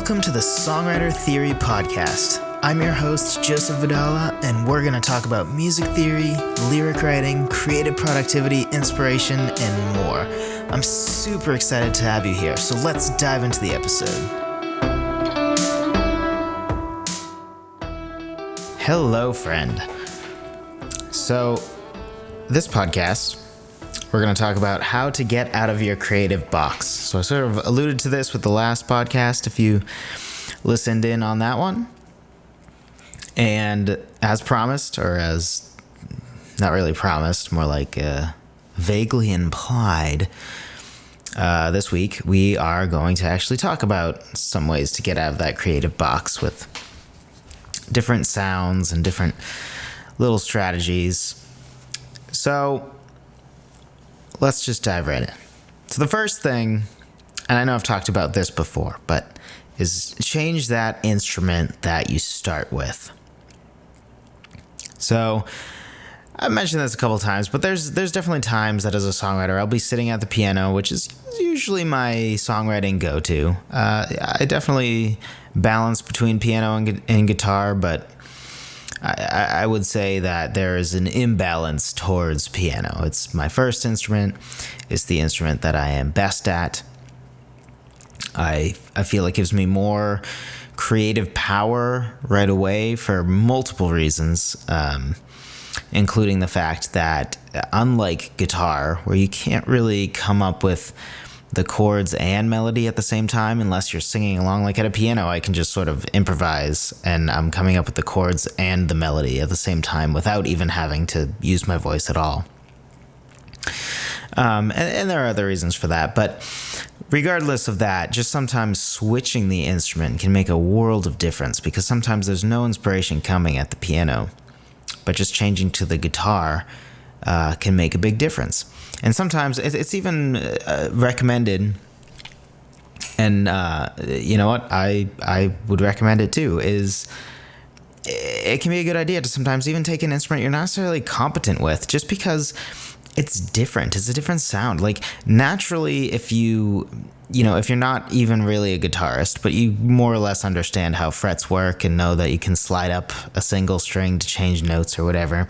Welcome to the Songwriter Theory Podcast. I'm your host, Joseph Vidala, and we're going to talk about music theory, lyric writing, creative productivity, inspiration, and more. I'm super excited to have you here, so let's dive into the episode. Hello, friend. So, this podcast, we're going to talk about how to get out of your creative box. So I sort of alluded to this with the last podcast, if you listened in on that one. And as promised, or as not really promised, more like vaguely implied, this week we are going to actually talk about some ways to get out of that creative box with different sounds and different little strategies. So let's just dive right in. So the first thing, and I know I've talked about this before, but is change that instrument that you start with. So I've mentioned this a couple times, but there's definitely times that as a songwriter, I'll be sitting at the piano, which is usually my songwriting go-to. I definitely balance between piano and guitar, but I would say that there is an imbalance towards piano. It's my first instrument. It's the instrument that I am best at. I feel it gives me more creative power right away for multiple reasons, including the fact that unlike guitar, where you can't really come up with the chords and melody at the same time unless you're singing along. Like at a piano, I can just sort of improvise and I'm coming up with the chords and the melody at the same time without even having to use my voice at all. And there are other reasons for that, but regardless of that, just sometimes switching the instrument can make a world of difference, because sometimes there's no inspiration coming at the piano, but just changing to the guitar can make a big difference. And sometimes it's even recommended, and you know what, I would recommend it too, is it can be a good idea to sometimes even take an instrument you're not necessarily competent with, just because it's different. It's a different sound. Like naturally, if you're not even really a guitarist, but you more or less understand how frets work and know that you can slide up a single string to change notes or whatever.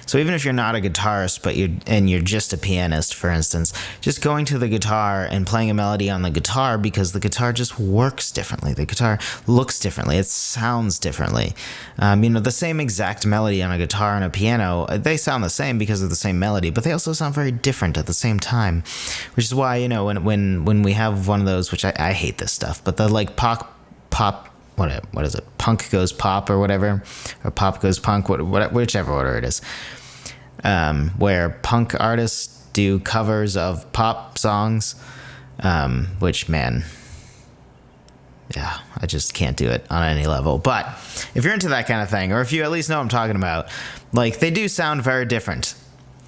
So even if you're not a guitarist, but you're just a pianist, for instance, just going to the guitar and playing a melody on the guitar, because the guitar just works differently. The guitar looks differently. It sounds differently. The same exact melody on a guitar and a piano, they sound the same because of the same melody, but they also sound very different at the same time, which is why, when we have one of those, which I hate this stuff, but the like pop, what is it? Punk goes pop or whatever, or pop goes punk, whichever order it is, where punk artists do covers of pop songs, which, man, yeah, I just can't do it on any level. But if you're into that kind of thing, or if you at least know what I'm talking about, like, they do sound very different.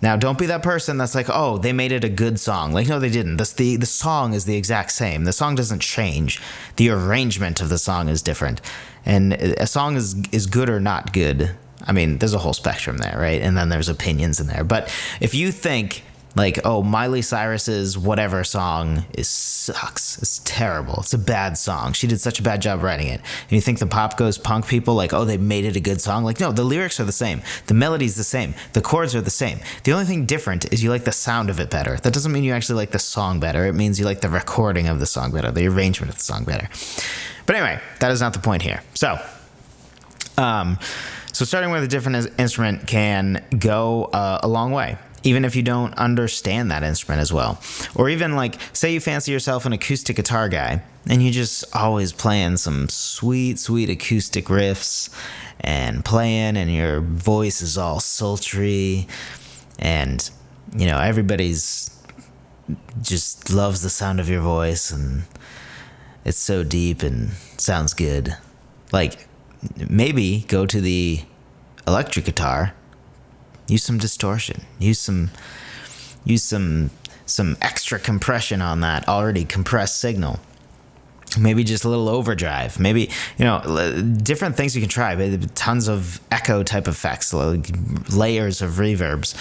Now, don't be that person that's like, oh, they made it a good song. Like, no, they didn't. The song is the exact same. The song doesn't change. The arrangement of the song is different. And a song is good or not good. I mean, there's a whole spectrum there, right? And then there's opinions in there. But if you think, like, oh, Miley Cyrus's whatever song sucks. It's terrible. It's a bad song. She did such a bad job writing it. And you think the pop goes punk people, like, oh, they made it a good song. Like, no, the lyrics are the same. The melody's the same. The chords are the same. The only thing different is you like the sound of it better. That doesn't mean you actually like the song better. It means you like the recording of the song better, the arrangement of the song better. But anyway, that is not the point here. So starting with a different instrument can go a long way, even if you don't understand that instrument as well. Or even, like, say you fancy yourself an acoustic guitar guy, and you just always playing some sweet, sweet acoustic riffs and your voice is all sultry, and, everybody's just loves the sound of your voice, and it's so deep and sounds good. Like, maybe go to the electric guitar, use some distortion, use some extra compression on that already compressed signal. Maybe just a little overdrive. Maybe, different things you can try. Tons of echo type effects, like layers of reverbs.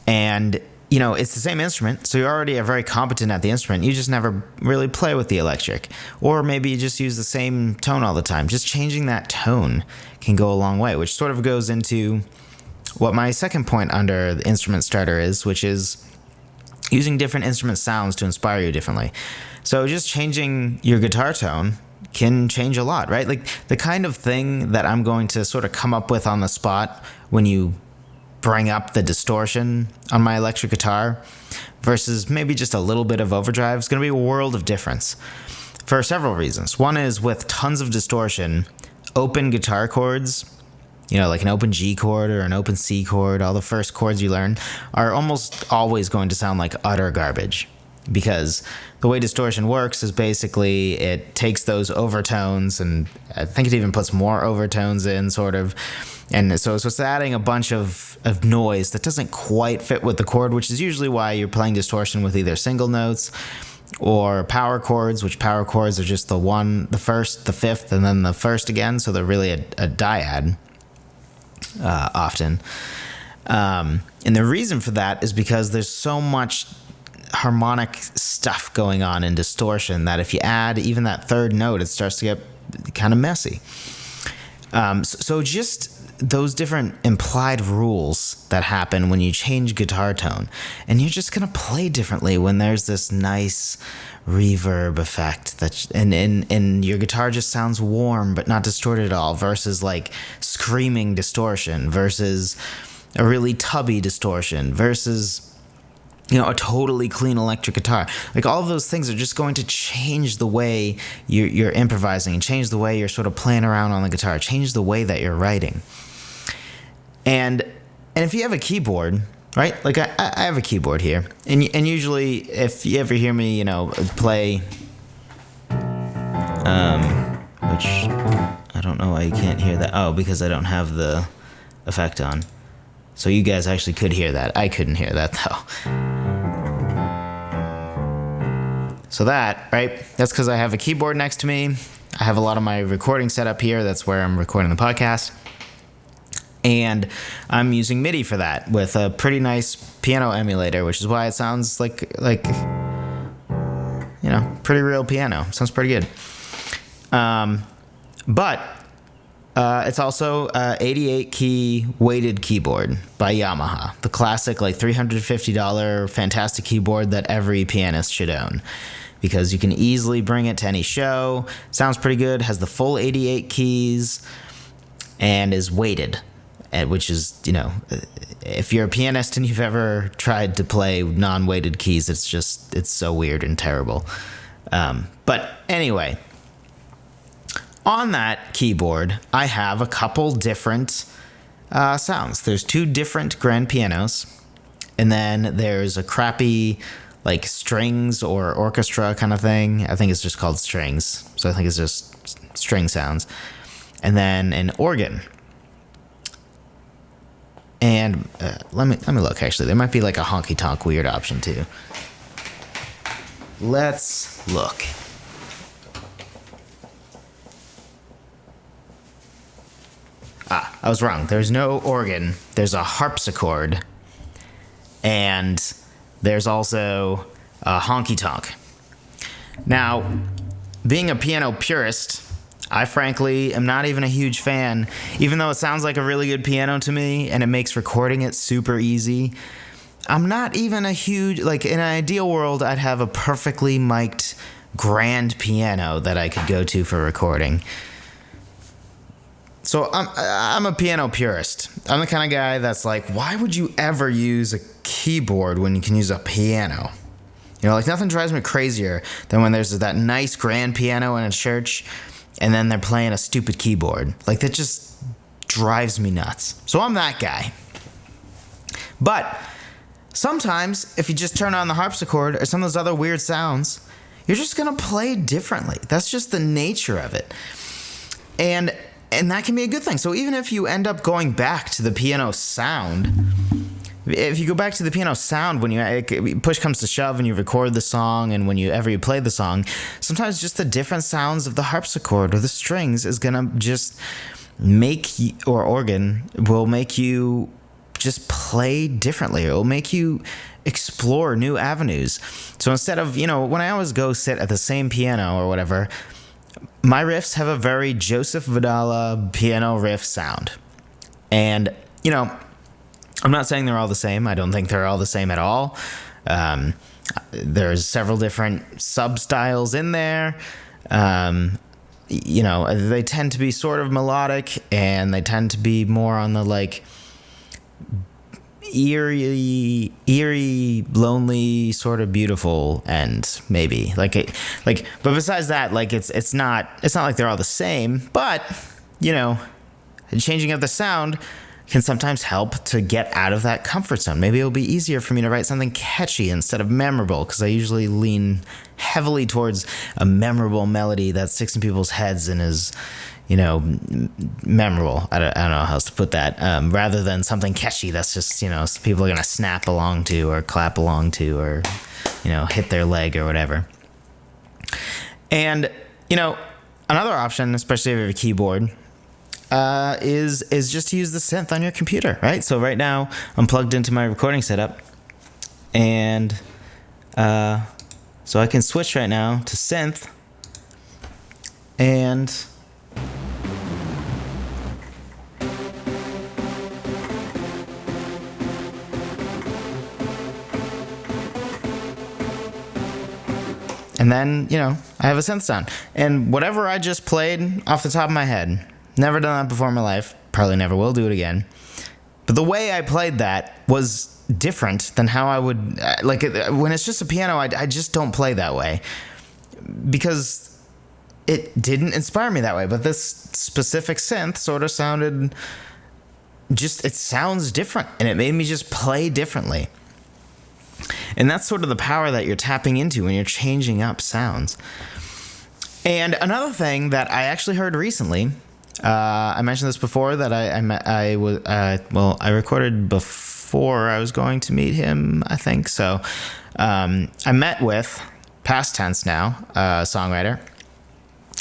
And it's the same instrument, so you already are very competent at the instrument. You just never really play with the electric. Or maybe you just use the same tone all the time. Just changing that tone can go a long way, which sort of goes into what my second point under the instrument starter is, which is using different instrument sounds to inspire you differently. So just changing your guitar tone can change a lot, right? Like the kind of thing that I'm going to sort of come up with on the spot when you bring up the distortion on my electric guitar versus maybe just a little bit of overdrive is going to be a world of difference for several reasons. One is with tons of distortion, open guitar chords, like an open G chord or an open C chord, all the first chords you learn are almost always going to sound like utter garbage, because the way distortion works is basically it takes those overtones, and I think it even puts more overtones in, sort of. And so it's adding a bunch of noise that doesn't quite fit with the chord, which is usually why you're playing distortion with either single notes or power chords, which power chords are just the first, the fifth, and then the first again. So they're really a dyad often. And the reason for that is because there's so much harmonic stuff going on in distortion that if you add even that third note, it starts to get kind of messy. So just those different implied rules that happen when you change guitar tone, and you're just gonna play differently when there's this nice reverb effect and your guitar just sounds warm but not distorted at all, versus like screaming distortion, versus a really tubby distortion, versus a totally clean electric guitar. Like all of those things are just going to change the way you're improvising, and change the way you're sort of playing around on the guitar, change the way that you're writing. And if you have a keyboard, right? Like I have a keyboard here, and usually if you ever hear me, play, which I don't know why you can't hear that. Oh, because I don't have the effect on. So you guys actually could hear that. I couldn't hear that though. So that, right? That's because I have a keyboard next to me. I have a lot of my recording set up here. That's where I'm recording the podcast. And I'm using MIDI for that with a pretty nice piano emulator, which is why it sounds like pretty real piano. Sounds pretty good. But it's also a 88 key weighted keyboard by Yamaha, the classic $350 fantastic keyboard that every pianist should own, because you can easily bring it to any show. Sounds pretty good, has the full 88 keys, and is weighted, which is, if you're a pianist and you've ever tried to play non-weighted keys, it's so weird and terrible. But anyway, on that keyboard, I have a couple different sounds. There's two different grand pianos, and then there's a crappy strings or orchestra kind of thing. I think it's just called strings, so I think it's just string sounds. And then an organ. And let me look. Actually, there might be a honky tonk weird option too. Let's look. I was wrong. There's no organ. There's a harpsichord, and there's also a honky tonk. Now, being a piano purist, I frankly am not even a huge fan, even though it sounds like a really good piano to me and it makes recording it super easy. I'm not even a huge, in an ideal world, I'd have a perfectly mic'd grand piano that I could go to for recording. So I'm a piano purist. I'm the kind of guy that's why would you ever use a keyboard when you can use a piano? Nothing drives me crazier than when there's that nice grand piano in a church and then they're playing a stupid keyboard. That just drives me nuts. So I'm that guy. But sometimes if you just turn on the harpsichord or some of those other weird sounds, you're just going to play differently. That's just the nature of it. And that can be a good thing. So even if you end up going back to the piano sound, if you go back to the piano sound when push comes to shove and you record the song, and whenever you play the song, sometimes just the different sounds of the harpsichord or the strings is going to just or organ will make you just play differently. It will make you explore new avenues. So instead of, when I always go sit at the same piano or whatever, my riffs have a very Joseph Vidala piano riff sound. And, I'm not saying they're all the same. I don't think they're all the same at all. There's several different sub-styles in there. They tend to be sort of melodic, and they tend to be more on the like eerie, lonely, sort of beautiful end, maybe. But besides that, like it's not like they're all the same. But changing up the sound can sometimes help to get out of that comfort zone. Maybe it'll be easier for me to write something catchy instead of memorable, because I usually lean heavily towards a memorable melody that sticks in people's heads and is, memorable. I don't know how else to put that. Rather than something catchy that's just, people are going to snap along to or clap along to or, hit their leg or whatever. And, another option, especially if you have a keyboard, is just to use the synth on your computer, right? So right now I'm plugged into my recording setup, and so I can switch right now to synth, and then, I have a synth sound. And whatever I just played off the top of my head, never done that before in my life, probably never will do it again. But the way I played that was different than how I would, when it's just a piano, I just don't play that way, because it didn't inspire me that way. But this specific synth sort of sounded, it sounds different, and it made me just play differently. And that's sort of the power that you're tapping into when you're changing up sounds. And another thing that I actually heard recently, I mentioned this before, that I recorded before I was going to meet him, I think. So I met with, past tense now, Songwriter.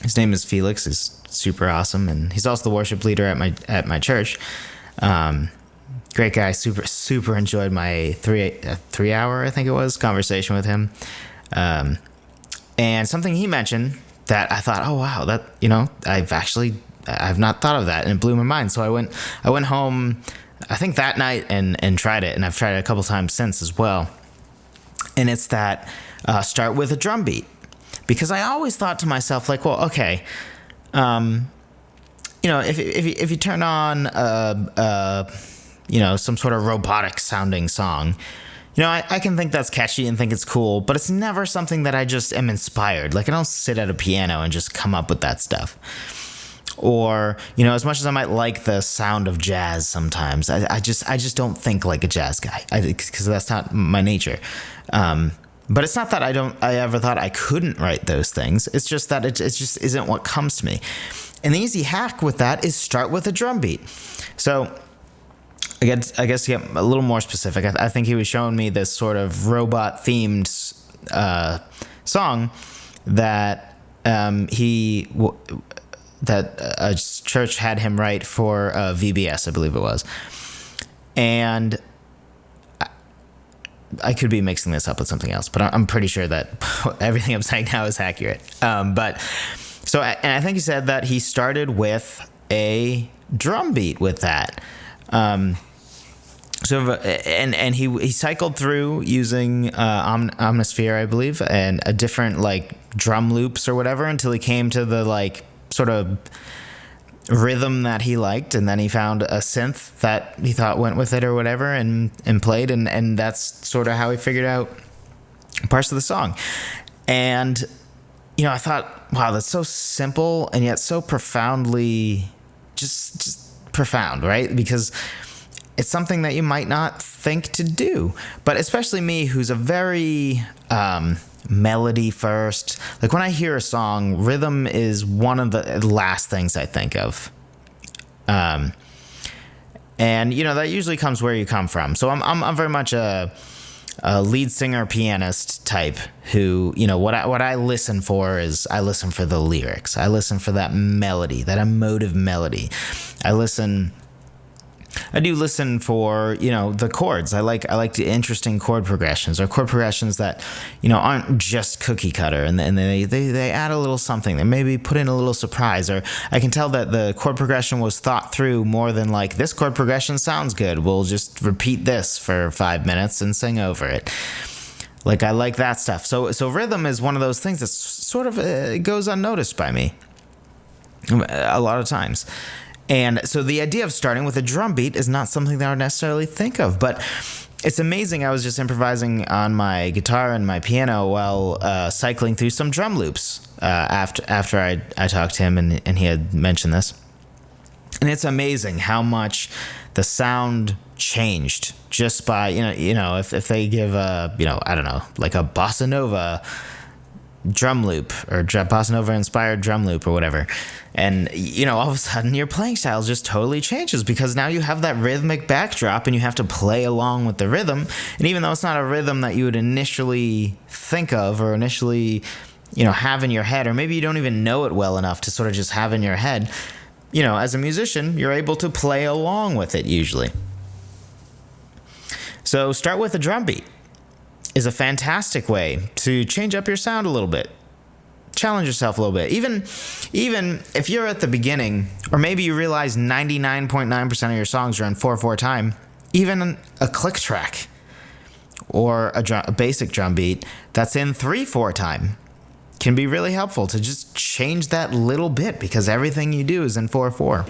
His name is Felix. He's super awesome, and he's also the worship leader at my church. Great guy. Super enjoyed my 3 hour, I think it was, conversation with him. And something he mentioned that I thought, oh wow, that I've not thought of that, and it blew my mind. So I went home, I think that night, and tried it, and I've tried it a couple times since as well. And it's that start with a drum beat, because I always thought to myself, like, well, okay, if you turn on some sort of robotic sounding song, I can think that's catchy and think it's cool, but it's never something that I just am inspired. Like, I don't sit at a piano and just come up with that stuff. Or, as much as I might like the sound of jazz sometimes, I just don't think like a jazz guy, because that's not my nature. But it's not that I ever thought I couldn't write those things. It's just that it just isn't what comes to me. And the easy hack with that is start with a drum beat. So I guess to get a little more specific, I think he was showing me this sort of robot-themed song that that a church had him write for VBS, I believe it was. And I could be mixing this up with something else, but I'm pretty sure that everything I'm saying now is accurate. And I think he said that he started with a drum beat with that. And he cycled through using Omnisphere, I believe, and a different like drum loops or whatever, until he came to the like sort of rhythm that he liked, and then he found a synth that he thought went with it or whatever, and played, and that's sort of how he figured out parts of the song. And I thought, wow, that's so simple and yet so profoundly just profound, right? Because it's something that you might not think to do, but especially me, who's a very melody first. Like, when I hear a song, rhythm is one of the last things I think of. And that usually comes where you come from. So I'm very much a lead singer pianist type who, what I listen for is, I listen for the lyrics. I listen for that melody, that emotive melody. I listen I do listen for, the chords. I like the interesting chord progressions, or chord progressions that, aren't just cookie cutter, and they add a little something. They maybe put in a little surprise, or I can tell that the chord progression was thought through more than like, this chord progression sounds good, we'll just repeat this for 5 minutes and sing over it. Like, I like that stuff. So rhythm is one of those things that sort of goes unnoticed by me a lot of times. And so the idea of starting with a drum beat is not something that I would necessarily think of, but it's amazing. I was just improvising on my guitar and my piano while cycling through some drum loops after I talked to him and he had mentioned this. And it's amazing how much the sound changed just by, if they give I don't know, like a bossa nova drum loop or bossa nova inspired drum loop or whatever. And, all of a sudden your playing style just totally changes because now you have that rhythmic backdrop and you have to play along with the rhythm. And even though it's not a rhythm that you would initially think of or initially, have in your head, or maybe you don't even know it well enough to sort of just have in your head, as a musician, you're able to play along with it usually. So start with a drum beat is a fantastic way to change up your sound a little bit. Challenge yourself a little bit. Even if you're at the beginning, or maybe you realize 99.9% of your songs are in 4/4 time, even a click track or a basic drum beat that's in 3/4 time can be really helpful to just change that little bit, because everything you do is in 4/4.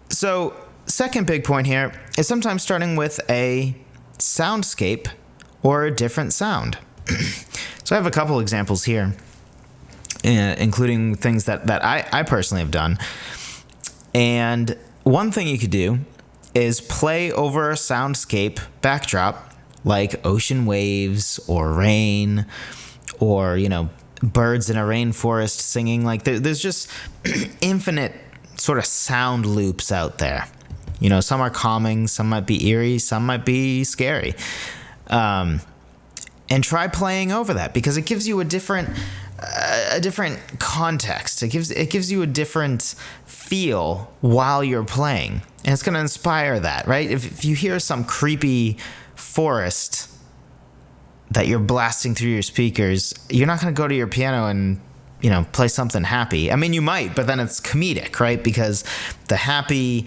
So second big point here is sometimes starting with a soundscape or a different sound. So I have a couple examples here, including things that I personally have done. And one thing you could do is play over a soundscape backdrop, like ocean waves or rain, or, birds in a rainforest singing. Like there's just infinite sort of sound loops out there. Some are calming, some might be eerie, some might be scary. And try playing over that, because it gives you a different context. It gives you a different feel while you're playing, and it's going to inspire that, right? If you hear some creepy forest that you're blasting through your speakers, you're not going to go to your piano and play something happy. I mean, you might, but then it's comedic, right? Because the happy,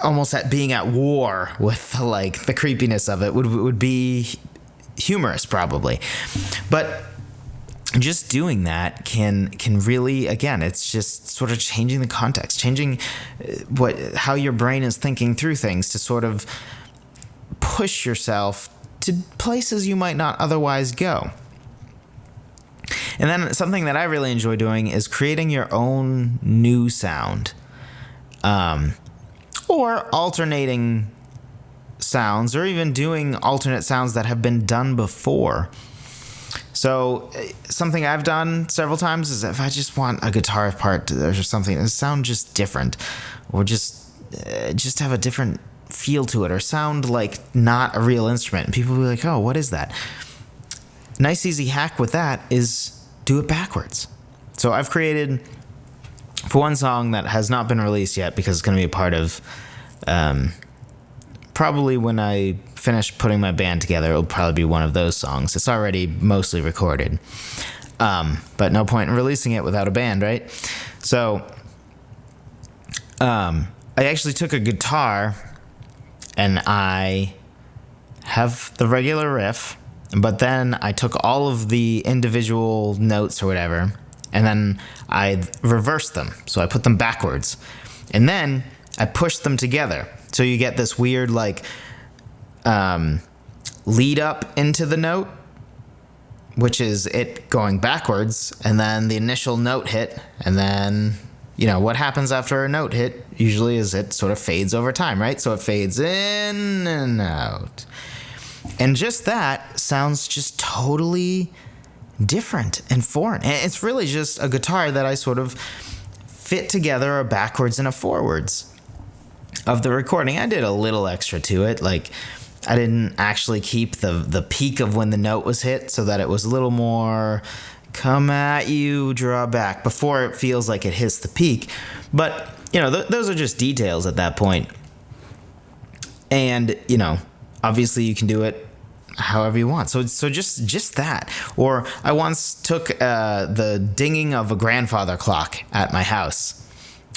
almost at being at war with the creepiness of it would be humorous probably. But just doing that can really, again, it's just sort of changing the context, changing how your brain is thinking through things to sort of push yourself to places you might not otherwise go. And then something that I really enjoy doing is creating your own new sound. Or alternating sounds, or even doing alternate sounds that have been done before. So something I've done several times is if I just want a guitar part or something to sound just different, or just have a different feel to it, or sound like not a real instrument, and people will be like, oh, what is that? Nice easy hack with that is do it backwards. So I've created, for one song that has not been released yet because it's going to be a part of, probably when I finish putting my band together, it'll probably be one of those songs. It's already mostly recorded, but no point in releasing it without a band, right? So I actually took a guitar and I have the regular riff, but then I took all of the individual notes or whatever, and then I reversed them. So I put them backwards, and then I pushed them together. So you get this weird lead up into the note, which is it going backwards, and then the initial note hit, and then what happens after a note hit usually is it sort of fades over time, right? So it fades in and out. And just that sounds just totally different and foreign. And it's really just a guitar that I sort of fit together a backwards and a forwards of the recording. I did a little extra to it. Like, I didn't actually keep the peak of when the note was hit, so that it was a little more come at you, draw back, before it feels like it hits the peak. But, those are just details at that point. And, obviously you can do it however you want. So just that. Or I once took the dinging of a grandfather clock at my house,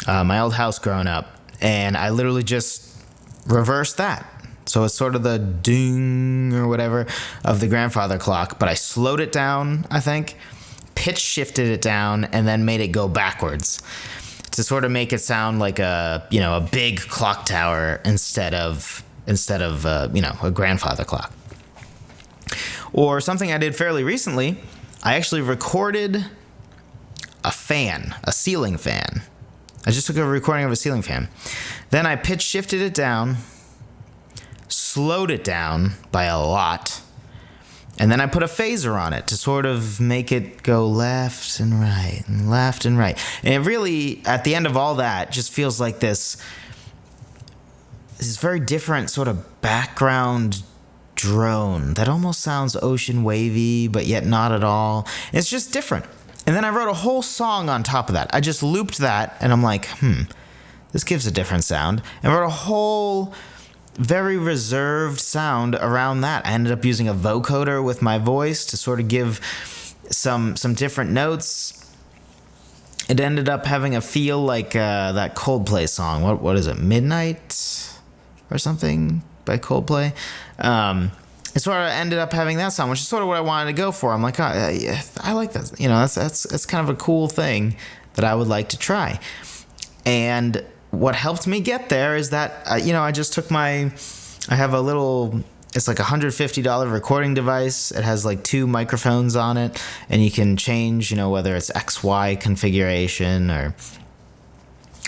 my old house growing up, and I literally just reversed that. So it's sort of the ding or whatever of the grandfather clock, but I slowed it down, I think, pitch shifted it down, and then made it go backwards to sort of make it sound like a big clock tower instead of a grandfather clock. Or something I did fairly recently, I actually recorded a ceiling fan. I just took a recording of a ceiling fan. Then I pitch shifted it down, slowed it down by a lot, and then I put a phaser on it to sort of make it go left and right and left and right. And it really, at the end of all that, just feels like this very different sort of background drone that almost sounds ocean wavy, but yet not at all. It's just different. And then I wrote a whole song on top of that. I just looped that, and I'm like, this gives a different sound. And wrote a whole very reserved sound around that. I ended up using a vocoder with my voice to sort of give some different notes. It ended up having a feel like that Coldplay song. What is it? Midnight or something by Coldplay. It sort of ended up having that sound, which is sort of what I wanted to go for. I'm like, yeah, I like that. That's kind of a cool thing that I would like to try. And what helped me get there is that, I just took I have a little, it's like $150 recording device. It has like 2 microphones on it, and you can change, whether it's XY configuration or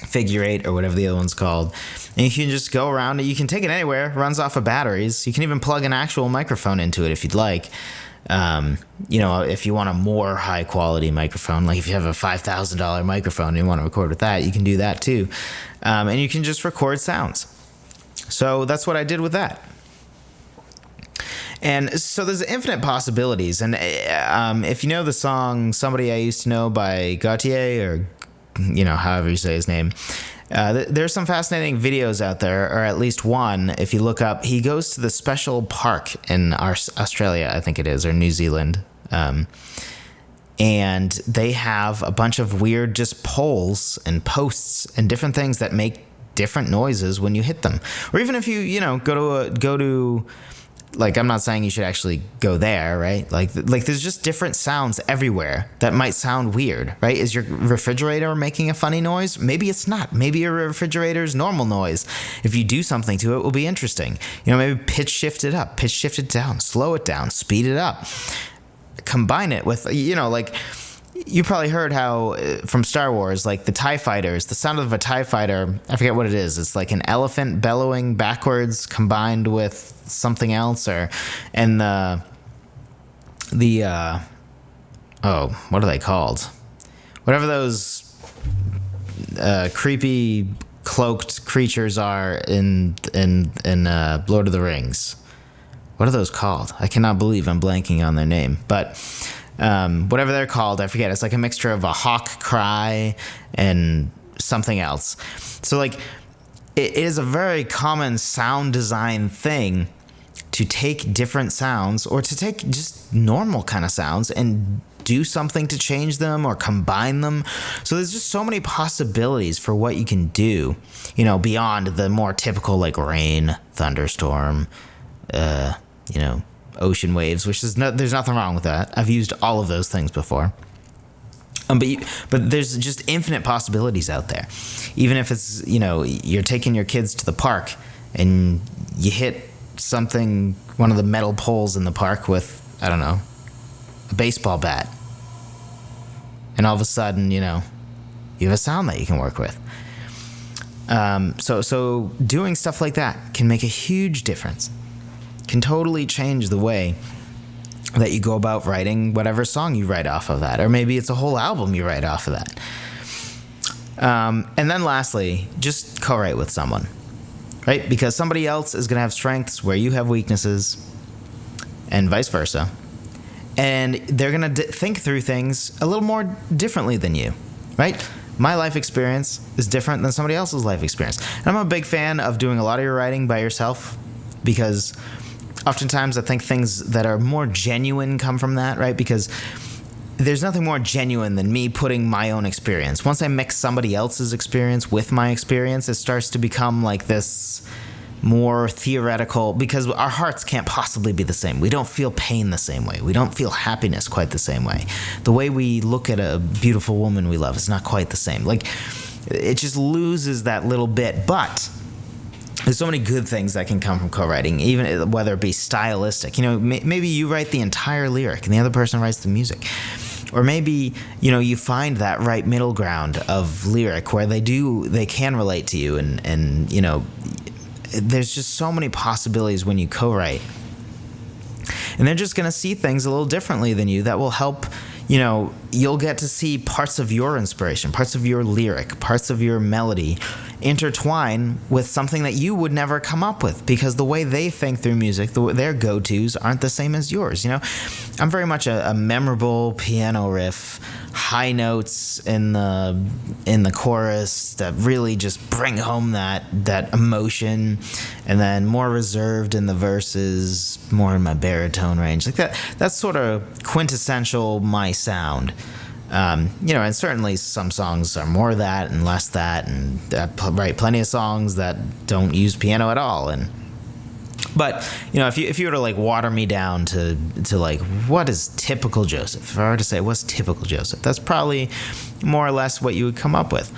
figure 8 or whatever the other one's called. And you can just go around. You can take it anywhere. Runs off of batteries. You can even plug an actual microphone into it if you'd like. If you want a more high quality microphone, like if you have a $5,000 microphone and you want to record with that, you can do that too. And you can just record sounds. So that's what I did with that. And so there's infinite possibilities. And if you know the song Somebody I Used to Know by Gautier, or however you say his name, there's some fascinating videos out there, or at least one. If you look up, he goes to the special park in Australia, I think it is, or New Zealand, and they have a bunch of weird just poles and posts and different things that make different noises when you hit them. Or even if you go to like, I'm not saying you should actually go there, right? Like there's just different sounds everywhere that might sound weird, right? Is your refrigerator making a funny noise? Maybe it's not. Maybe your refrigerator's normal noise. If you do something to it, will be interesting. Maybe pitch shift it up, pitch shift it down, slow it down, speed it up. Combine it with, like, you probably heard how from Star Wars, like the TIE fighters, the sound of a TIE fighter, I forget what it is. It's like an elephant bellowing backwards combined with something else, and what are they called? Whatever those creepy cloaked creatures are in Lord of the Rings. What are those called? I cannot believe I'm blanking on their name, but whatever they're called, I forget. It's like a mixture of a hawk cry and something else. So like, it is a very common sound design thing to take different sounds, or to take just normal kind of sounds and do something to change them or combine them. So there's just so many possibilities for what you can do, beyond the more typical like rain, thunderstorm, ocean waves, which is there's nothing wrong with that. I've used all of those things before. But there's just infinite possibilities out there. Even if it's, you're taking your kids to the park and you hit one of the metal poles in the park with, I don't know, a baseball bat. And all of a sudden, you have a sound that you can work with. So doing stuff like that can make a huge difference. Can totally change the way that you go about writing whatever song you write off of that. Or maybe it's a whole album you write off of that. And then lastly, just co-write with someone, right? Because somebody else is going to have strengths where you have weaknesses, and vice versa. and they're going to think through things a little more differently than you, right? My life experience is different than somebody else's life experience. And I'm a big fan of doing a lot of your writing by yourself, because oftentimes I think things that are more genuine come from that, right? Because there's nothing more genuine than me putting my own experience. Once I mix somebody else's experience with my experience, it starts to become like this more theoretical, because our hearts can't possibly be the same. We don't feel pain the same way. We don't feel happiness quite the same way. The way we look at a beautiful woman we love is not quite the same. Like, it just loses that little bit. But there's so many good things that can come from co-writing, even whether it be stylistic. Maybe you write the entire lyric and the other person writes the music. Or maybe, you find that right middle ground of lyric where they can relate to you, and there's just so many possibilities when you co-write. And they're just going to see things a little differently than you that will help. You'll get to see parts of your inspiration, parts of your lyric, parts of your melody intertwine with something that you would never come up with, because the way they think through music, their go-tos aren't the same as yours. I'm very much a memorable piano riff, high notes in the chorus that really just bring home that emotion, and then more reserved in the verses, more in my baritone range. Like that's sort of quintessential my sound. And certainly some songs are more that and less that, and I write plenty of songs that don't use piano at all. But if you were to like water me down to like what is typical Joseph, if I were to say what's typical Joseph, that's probably more or less what you would come up with.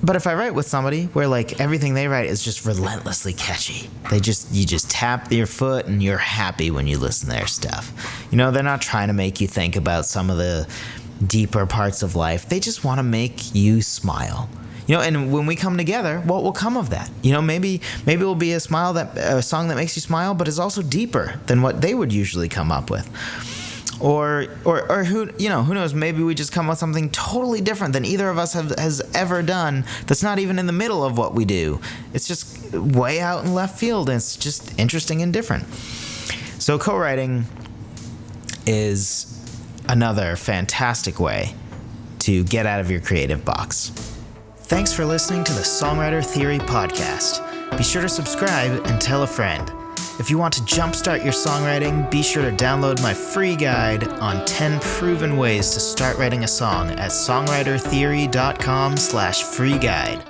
But if I write with somebody where like everything they write is just relentlessly catchy, you just tap your foot and you're happy when you listen to their stuff. They're not trying to make you think about some of the deeper parts of life. They just want to make you smile. And when we come together, what will come of that? Maybe it will be a song that makes you smile, but is also deeper than what they would usually come up with. Or who knows, maybe we just come up with something totally different than either of us has ever done, that's not even in the middle of what we do. It's just way out in left field, and it's just interesting and different. So co-writing is another fantastic way to get out of your creative box. Thanks for listening to the Songwriter Theory Podcast. Be sure to subscribe and tell a friend. If you want to jumpstart your songwriting, be sure to download my free guide on 10 proven ways to start writing a song at songwritertheory.com/free guide.